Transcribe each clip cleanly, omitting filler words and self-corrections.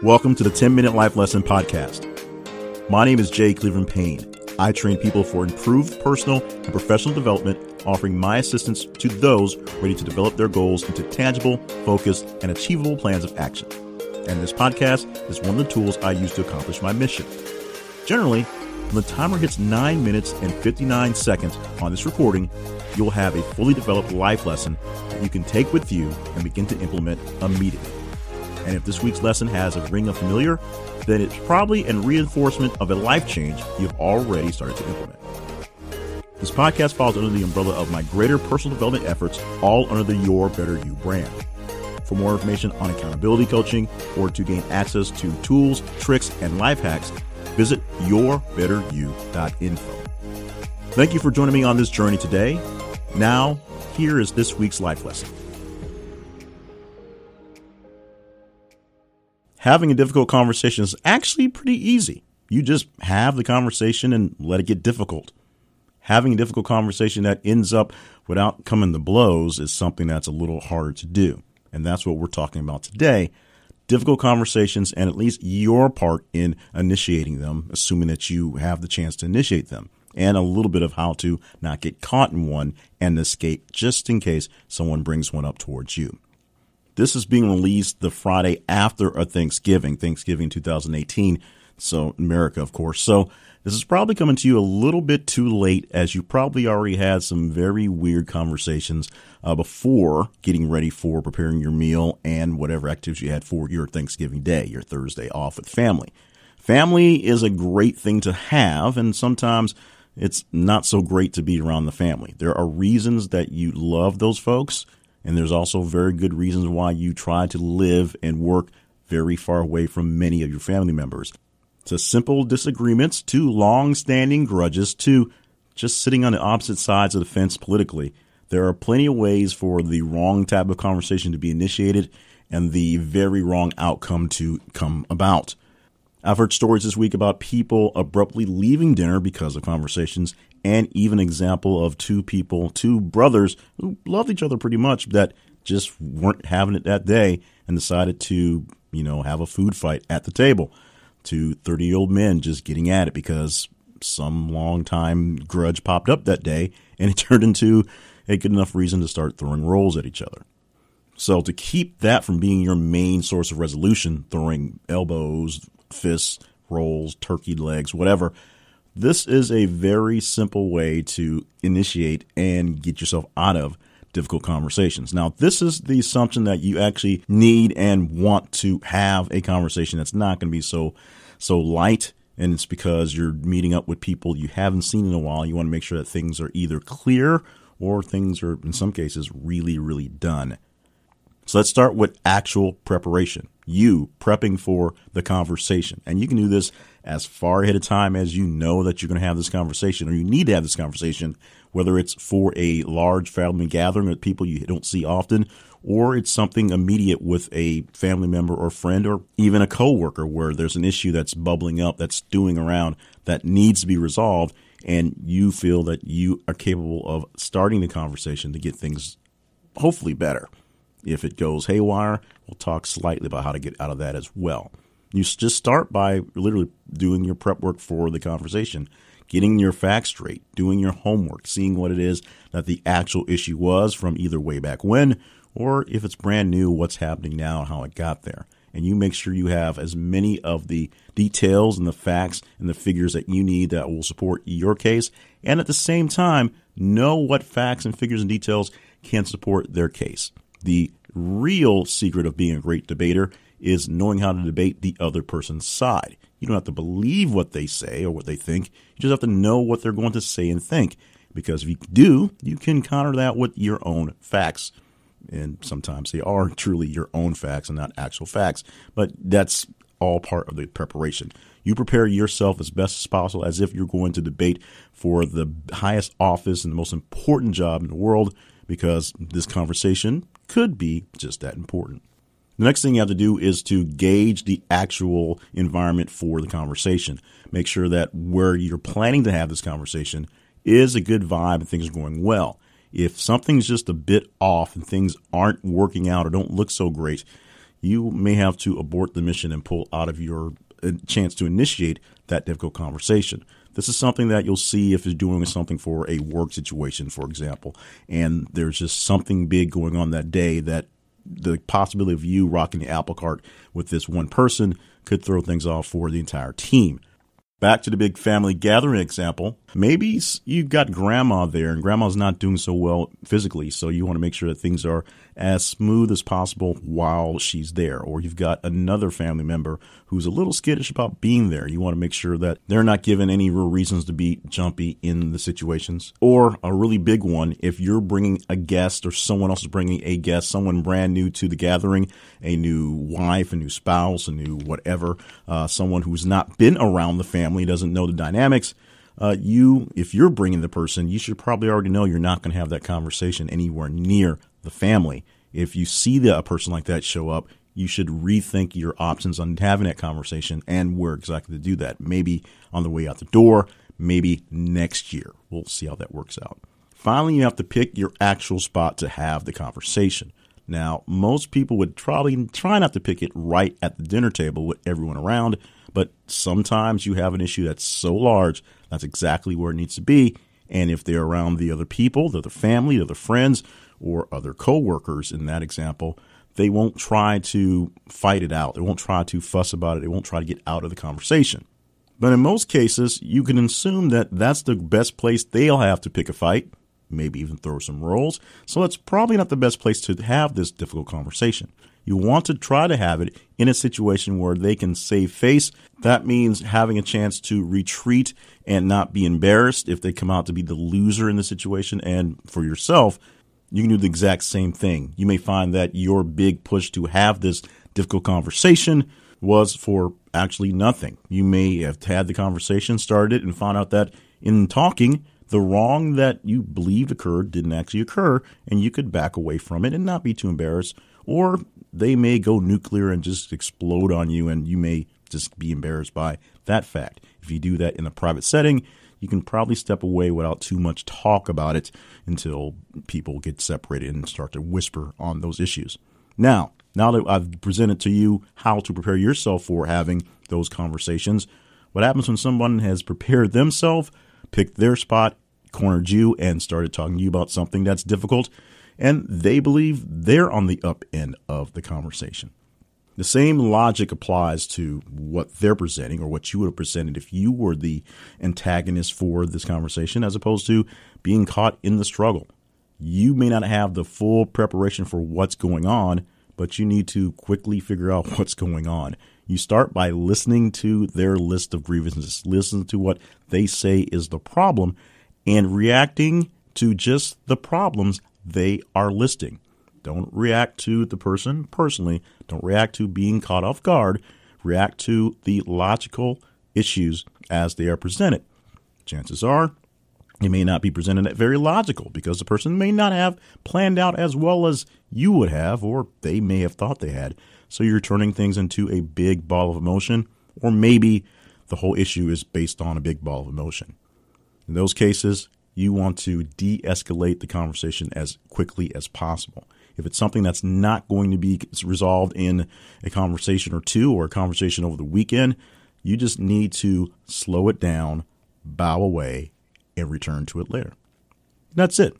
Welcome to the 10-Minute Life Lesson Podcast. My name is Jay Cleveland Payne. I train people for improved personal and professional development, offering my assistance to those ready to develop their goals into tangible, focused, and achievable plans of action. And this podcast is one of the tools I use to accomplish my mission. Generally, when the timer hits 9 minutes and 59 seconds on this recording, you'll have a fully developed life lesson that you can take with you and begin to implement immediately. And if this week's lesson has a ring of familiar, then it's probably a reinforcement of a life change you've already started to implement. This podcast falls under the umbrella of my greater personal development efforts, all under the Your Better You brand. For more information on accountability coaching or to gain access to tools, tricks, and life hacks, visit yourbetteryou.info. Thank you for joining me on this journey today. Now, here is this week's life lesson. Having a difficult conversation is actually pretty easy. You just have the conversation and let it get difficult. Having a difficult conversation that ends up without coming to blows is something that's a little harder to do. And that's what we're talking about today. Difficult conversations and at least your part in initiating them, assuming that you have the chance to initiate them. And a little bit of how to not get caught in one and escape just in case someone brings one up towards you. This is being released the Friday after a Thanksgiving 2018. So America, of course. So this is probably coming to you a little bit too late, as you probably already had some very weird conversations before getting ready for preparing your meal and whatever activities you had for your Thanksgiving day, your Thursday off with family. Family is a great thing to have, and sometimes it's not so great to be around the family. There are reasons that you love those folks. And there's also very good reasons why you try to live and work very far away from many of your family members. To simple disagreements, to long-standing grudges, to just sitting on the opposite sides of the fence politically. There are plenty of ways for the wrong type of conversation to be initiated and the very wrong outcome to come about. I've heard stories this week about people abruptly leaving dinner because of conversations, and even an example of two brothers who loved each other pretty much that just weren't having it that day and decided to, have a food fight at the table. Two 30-year-old men just getting at it because some long time grudge popped up that day, and it turned into a good enough reason to start throwing rolls at each other. So to keep that from being your main source of resolution, throwing elbows, fists, rolls, turkey legs, whatever, this is a very simple way to initiate and get yourself out of difficult conversations. Now, this is the assumption that you actually need and want to have a conversation that's not going to be so light, and it's because you're meeting up with people you haven't seen in a while. You want to make sure that things are either clear or things are, in some cases, really, really done. So let's start with actual preparation. You prepping for the conversation. And you can do this as far ahead of time as you know that you're going to have this conversation, or you need to have this conversation, whether it's for a large family gathering with people you don't see often, or it's something immediate with a family member or friend, or even a coworker where there's an issue that's bubbling up, that's stewing around, that needs to be resolved, and you feel that you are capable of starting the conversation to get things hopefully better. If it goes haywire, we'll talk slightly about how to get out of that as well. You just start by literally doing your prep work for the conversation, getting your facts straight, doing your homework, seeing what it is that the actual issue was from either way back when, or if it's brand new, what's happening now and how it got there. And you make sure you have as many of the details and the facts and the figures that you need that will support your case. And at the same time, know what facts and figures and details can support their case. The real secret of being a great debater is knowing how to debate the other person's side. You don't have to believe what they say or what they think. You just have to know what they're going to say and think. Because if you do, you can counter that with your own facts. And sometimes they are truly your own facts and not actual facts. But that's all part of the preparation. You prepare yourself as best as possible as if you're going to debate for the highest office and the most important job in the world, because this conversation could be just that important. The next thing you have to do is to gauge the actual environment for the conversation. Make sure that where you're planning to have this conversation is a good vibe and things are going well. If something's just a bit off and things aren't working out or don't look so great, you may have to abort the mission and pull out of your chance to initiate that difficult conversation. This is something that you'll see if you're doing something for a work situation, for example, and there's just something big going on that day that the possibility of you rocking the apple cart with this one person could throw things off for the entire team. Back to the big family gathering example. Maybe you've got grandma there and grandma's not doing so well physically, so you want to make sure that things are as smooth as possible while she's there. Or you've got another family member who's a little skittish about being there. You want to make sure that they're not given any real reasons to be jumpy in the situations. Or a really big one, if you're bringing a guest or someone else is bringing a guest, someone brand new to the gathering, a new wife, a new spouse, a new whatever, someone who's not been around the family, doesn't know the dynamics, if you're bringing the person, you should probably already know you're not going to have that conversation anywhere near the family. If you see a person like that show up, you should rethink your options on having that conversation and where exactly to do that. Maybe on the way out the door, maybe next year. We'll see how that works out. Finally, you have to pick your actual spot to have the conversation. Now, most people would probably try not to pick it right at the dinner table with everyone around, but sometimes you have an issue that's so large, that's exactly where it needs to be. And if they're around the other people, the other family, the other friends, or other coworkers in that example, they won't try to fight it out. They won't try to fuss about it. They won't try to get out of the conversation. But in most cases, you can assume that that's the best place they'll have to pick a fight, maybe even throw some rolls. So it's probably not the best place to have this difficult conversation. You want to try to have it in a situation where they can save face. That means having a chance to retreat and not be embarrassed if they come out to be the loser in the situation. And for yourself, you can do the exact same thing. You may find that your big push to have this difficult conversation was for actually nothing. You may have had the conversation, started, and found out that in talking, the wrong that you believed occurred didn't actually occur, and you could back away from it and not be too embarrassed. Or they may go nuclear and just explode on you, and you may just be embarrassed by that fact. If you do that in a private setting, you can probably step away without too much talk about it until people get separated and start to whisper on those issues. Now that I've presented to you how to prepare yourself for having those conversations, what happens when someone has prepared themselves, picked their spot, cornered you, and started talking to you about something that's difficult, and they believe they're on the up end of the conversation? The same logic applies to what they're presenting or what you would have presented if you were the antagonist for this conversation, as opposed to being caught in the struggle. You may not have the full preparation for what's going on, but you need to quickly figure out what's going on. You start by listening to their list of grievances, listen to what they say is the problem, and reacting to just the problems they are listing. Don't react to the person personally. Don't react to being caught off guard. React to the logical issues as they are presented. Chances are it may not be presented very logical because the person may not have planned out as well as you would have, or they may have thought they had. So you're turning things into a big ball of emotion, or maybe the whole issue is based on a big ball of emotion. In those cases, you want to de-escalate the conversation as quickly as possible. If it's something that's not going to be resolved in a conversation or two or a conversation over the weekend, you just need to slow it down, bow away, and return to it later. That's it.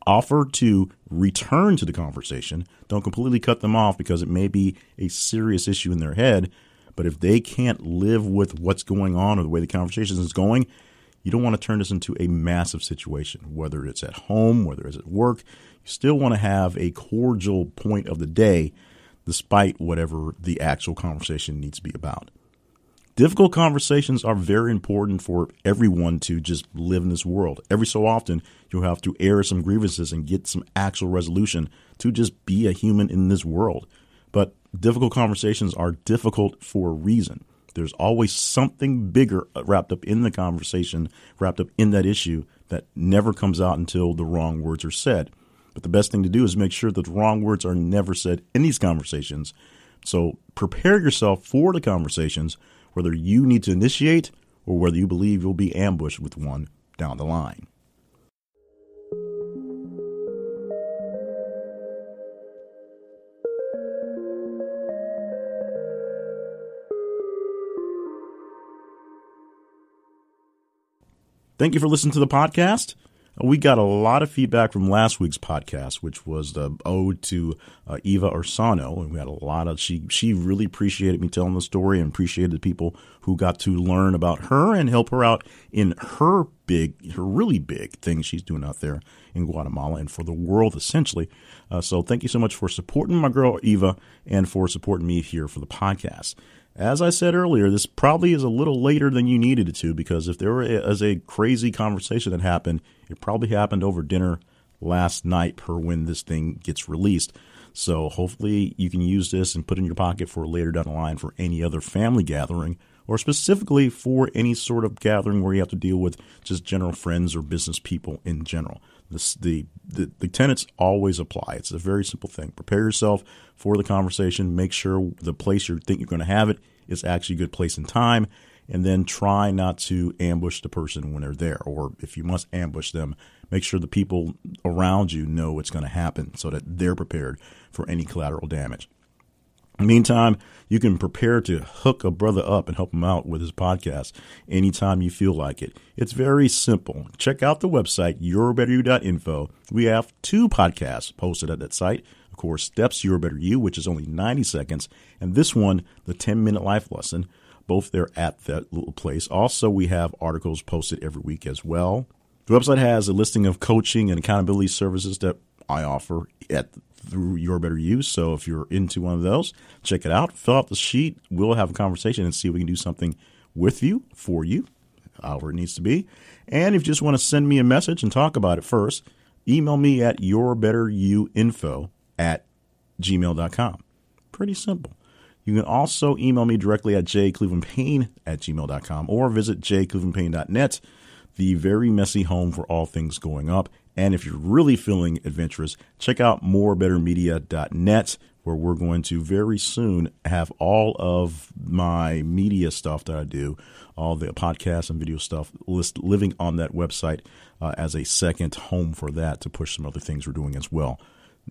Offer to return to the conversation. Don't completely cut them off because it may be a serious issue in their head. But if they can't live with what's going on or the way the conversation is going, you don't want to turn this into a massive situation, whether it's at home, whether it's at work. You still want to have a cordial point of the day, despite whatever the actual conversation needs to be about. Difficult conversations are very important for everyone to just live in this world. Every so often, you'll have to air some grievances and get some actual resolution to just be a human in this world. But difficult conversations are difficult for a reason. There's always something bigger wrapped up in the conversation, wrapped up in that issue that never comes out until the wrong words are said. But the best thing to do is make sure that the wrong words are never said in these conversations. So prepare yourself for the conversations, whether you need to initiate or whether you believe you'll be ambushed with one down the line. Thank you for listening to the podcast. We got a lot of feedback from last week's podcast, which was the ode to Eva Orsano. And we had a lot of, she really appreciated me telling the story and appreciated the people who got to learn about her and help her out in her really big thing she's doing out there in Guatemala and for the world, essentially. So thank you so much for supporting my girl, Eva, and for supporting me here for the podcast. As I said earlier, this probably is a little later than you needed it to, because if there was a crazy conversation that happened, it probably happened over dinner last night per when this thing gets released. So hopefully you can use this and put it in your pocket for later down the line for any other family gathering, or specifically for any sort of gathering where you have to deal with just general friends or business people in general. The tenets always apply. It's a very simple thing. Prepare yourself for the conversation. Make sure the place you think you're going to have it is actually a good place and time. And then try not to ambush the person when they're there. Or if you must ambush them, make sure the people around you know what's going to happen so that they're prepared for any collateral damage. In the meantime, you can prepare to hook a brother up and help him out with his podcast anytime you feel like it. It's very simple. Check out the website, yourbetteryou.info. We have 2 podcasts posted at that site. Of course, Steps Your Better You, which is only 90 seconds, and this one, the 10-minute life lesson. Both there at that little place. Also, we have articles posted every week as well. The website has a listing of coaching and accountability services that I offer through Your Better You. So if you're into one of those, check it out. Fill out the sheet. We'll have a conversation and see if we can do something with you, for you, however it needs to be. And if you just want to send me a message and talk about it first, email me at yourbetteryouinfo@gmail.com. Pretty simple. You can also email me directly at jclevelandpayne@gmail.com or visit jclevelandpayne.net, the very messy home for all things going up. And if you're really feeling adventurous, check out morebettermedia.net, where we're going to very soon have all of my media stuff that I do, all the podcasts and video stuff living on that website as a second home for that to push some other things we're doing as well.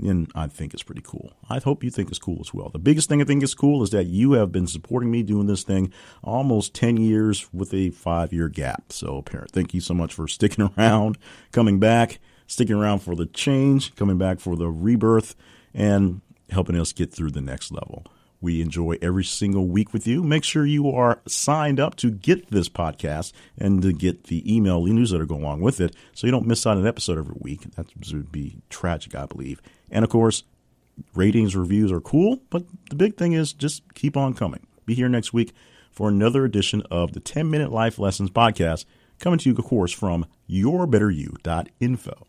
And I think it's pretty cool. I hope you think it's cool as well. The biggest thing I think is cool is that you have been supporting me doing this thing almost 10 years with a 5-year gap. So, parent, thank you so much for sticking around, coming back, sticking around for the change, coming back for the rebirth, and helping us get through the next level. We enjoy every single week with you. Make sure you are signed up to get this podcast and to get the email newsletter go along with it so you don't miss out on an episode every week. That would be tragic, I believe. And, of course, ratings, reviews are cool, but the big thing is just keep on coming. Be here next week for another edition of the 10-Minute Life Lessons podcast, coming to you, of course, from yourbetteryou.info.